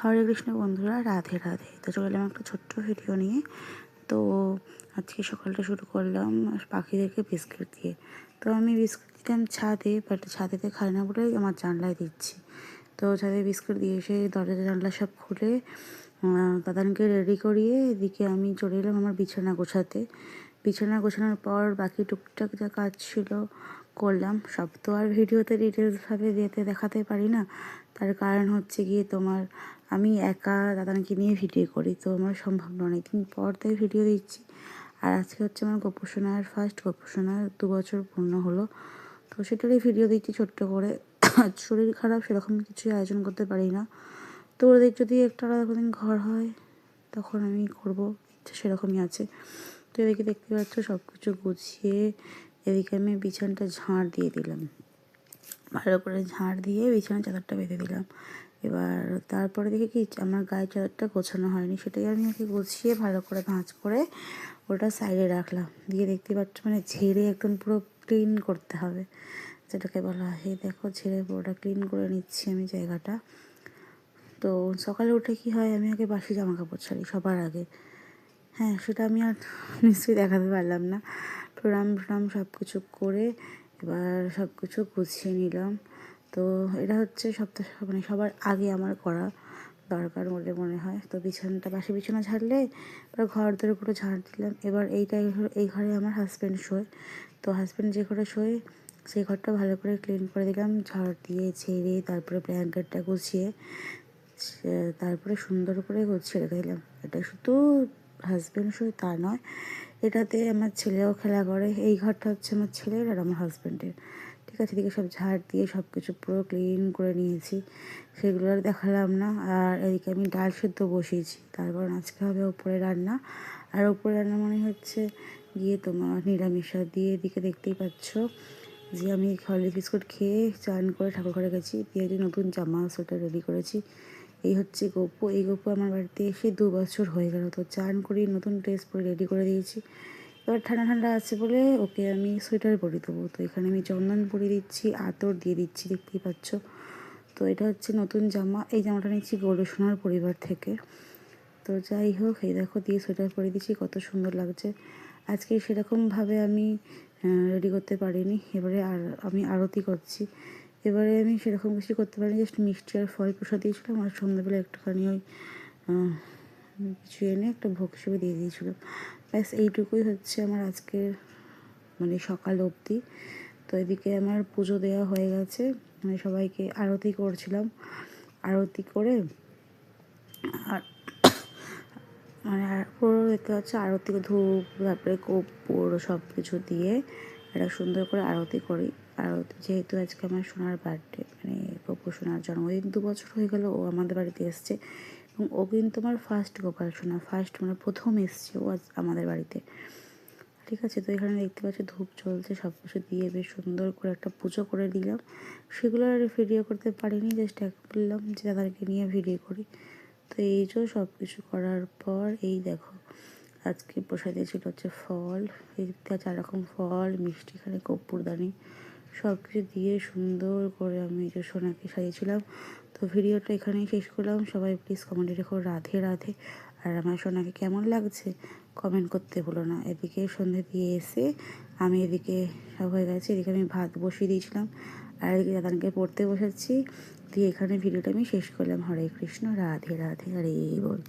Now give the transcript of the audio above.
হরে কৃষ্ণ বন্ধুরা, রাধে রাধে। তো চলে এলাম একটা ছোট্ট ভিডিও নিয়ে। তো আজকে সকালটা শুরু করলাম পাখিদেরকে বিস্কিট দিয়ে। তো আমি বিস্কিট দিতাম ছাদে, বাট ছাদেতে খাই না বলেই আমার জানলায় দিচ্ছি। তো ছাদে বিস্কুট দিয়ে এসে দরজা জানলা সব খুলে তাদেরকে রেডি করিয়ে এদিকে আমি চলে এলাম আমার বিছানা গোছাতে। বিছানা গোছানোর পর বাকি টুকটাক যা কাজ ছিল করলাম। সব তো আর ভিডিওতে ডিটেলসভাবে দেখাতে পারি না। তার কারণ হচ্ছে গিয়ে আমি একা দাদাকে নিয়ে ভিডিও করি, তো আমার সম্ভব নয়। অনেকদিন পর তাই ভিডিও দিচ্ছি। আর আজকে হচ্ছে আমার গোপুসোনার ফার্স্ট গোপুসোনার 2 বছর পূর্ণ হলো। তো সেটারই ভিডিও দিচ্ছি ছোট্ট করে। শরীর খারাপ, সেরকম কিছুই আয়োজন করতে পারি না। তো ওদের যদি একটা আলাদা কোনো দিন ঘর হয় তখন আমি করবো, সেরকমই আছে। তো এদিকে দেখতে পাচ্ছ সব কিছু গুছিয়ে এদিকে আমি বিছানাটা ঝাড় দিয়ে দিলাম। ভালো করে ঝাড় দিয়ে বিছানার চাদরটা বেঁধে দিলাম। এবার তারপরে দেখি কি আমার গায়ের চাদরটা গোছানো হয়নি, সেটাই আমি ওকে গুছিয়ে ভালো করে ভাঁজ করে ওটা সাইডে রাখলাম। দিয়ে দেখতে পাচ্ছ মানে ঝেড়ে একদম পুরো ক্লিন করতে হবে, যেটাকে বলা হয়। এই দেখো ঝেড়ে পুরোটা ক্লিন করে নিচ্ছি আমি জায়গাটা। তো সকালে উঠে কি হয়, আমি আগে বাসি জামা কাপড় ছাড়ি সবার আগে। হ্যাঁ, সেটা আমি আর নিশ্চয়ই দেখাতে পারলাম না। প্রণাম সব কিছু করে এবার সব কিছু গুছিয়ে নিলাম। তো এটা হচ্ছে মানে সবার আগে আমার করা দরকার বলে মনে হয়। তো বাসি বিছানা ঝাড়লে এবার ঘর ধরে পুরো ঝাড় দিলাম। এবার এই ঘরে আমার হাজব্যান্ড শোয়। তো হাজব্যান্ড যে ঘরে শোয় সেই ঘরটা ভালো করে ক্লিন করে দিলাম, ঝাড় দিয়ে ঝেড়ে তারপরে ব্ল্যাঙ্কেটটা গুছিয়ে তারপরে সুন্দর করে গুছিয়ে রেখে দিলাম। এটা শুধু হাজব্যান্ড শোয় তা নয়, এটাতে আমার ছেলেও খেলা করে। এই ঘরটা হচ্ছে আমার ছেলের আর আমার হাজব্যান্ডের। ঠিক আছে, এদিকে সব ঝাড় দিয়ে সব কিছু পুরো ক্লিন করে নিয়েছি, সেগুলো আর দেখালাম না। আর এদিকে আমি ডাল সেদ্ধ বসিয়েছি, তারপর আজকে হবে ওপরে রান্না। আর ওপরে রান্না মানে হচ্ছে গিয়ে নিরামিষ দিয়ে। এদিকে দেখতেই পাচ্ছ যে আমি হরলিক্স বিস্কুট খেয়ে চান করে ঠাকুর ঘরে গেছি, দিয়ে নতুন জামা সেটা রেডি করেছি। এই হচ্ছে গপু। এই গপু আমার বাড়িতে এসে 2 বছর হয়ে গেল। তো চান করি, নতুন ড্রেস পরে রেডি করে দিয়েছি। এবার ঠান্ডা ঠান্ডা আছে বলে ওকে আমি সোয়েটার পরিয়ে দেবো। তো এখানে আমি চন্দন পরিয়ে দিচ্ছি, আতর দিয়ে দিচ্ছি, দেখতেই পাচ্ছ। তো এটা হচ্ছে নতুন জামা। এই জামাটা নিচ্ছি গৌরী সোনার পরিবার থেকে। তো যাই হোক, এই দেখো দিয়ে সোয়েটার পরিয়ে দিচ্ছি, কত সুন্দর লাগছে। আজকে সেরকমভাবে আমি রেডি করতে পারিনি। এবারে আমি আরতি করছি। এবারে আমি সেরকম কিছু করতে পারিনি, জাস্ট মিষ্টি আর ফল প্রসাদ দিয়েছিলাম। আর সন্ধ্যাবেলা একটুখানি ওই কিছু এনে একটা ভোগ হিসেবে দিয়ে দিয়েছিলাম। ব্যাস এইটুকুই হচ্ছে আমার আজকের মানে সকাল অবধি। তো এদিকে আমার পুজো দেওয়া হয়ে গেছে, মানে সবাইকে আরতি করছিলাম। আরতি করে আর মানে পুরো দেখতে পাচ্ছি আরতি, ধূপ তারপরে কর্পূর সব কিছু দিয়ে একটা সুন্দর করে আরতি করি। আরতি যেহেতু আজকে আমার সোনার বার্থডে, মানে গপু সোনার জন্মদিন, 2 বছর হয়ে গেল ও আমাদের বাড়িতে এসছে। এবং ও কিন্তু আমার ফার্স্ট গোপাল সোনা, মানে প্রথম এসছে ও আজ আমাদের বাড়িতে। ঠিক আছে, তো এখানে দেখতে পাচ্ছি ধূপ চলছে, সব কিছু দিয়ে বেশ সুন্দর করে একটা পুজো করে দিলাম। সেগুলো আর ভিডিও করতে পারিনি, জাস্ট বললাম যে দাদাকে নিয়ে ভিডিও করি। তো এই যে সব কিছু করার পর এই দেখো আজকে প্রসাদে ছিল হচ্ছে ফল, এই 4 রকম ফল, মিষ্টি, এখানে কর্পূরদানি সব কিছু দিয়ে সুন্দর করে আমি এই যে সোনাকে সাজিয়েছিলাম। তো ভিডিওটা এখানেই শেষ করলাম। সবাই প্লিজ কমেন্টে রেখো রাধে রাধে। আর আমার সোনাকে কেমন লাগছে কমেন্ট করতে ভুলো না। এদিকে সন্ধে দিয়ে এসে আমি এদিকে সব হয়ে গেছে, এদিকে আমি ভাত বসিয়ে দিয়েছিলাম আর এদিকে দাদাকে পড়তে বসাচ্ছি। দিয়ে এখানে ভিডিওটা আমি শেষ করলাম। হরে কৃষ্ণ, রাধে রাধে, হরে বল।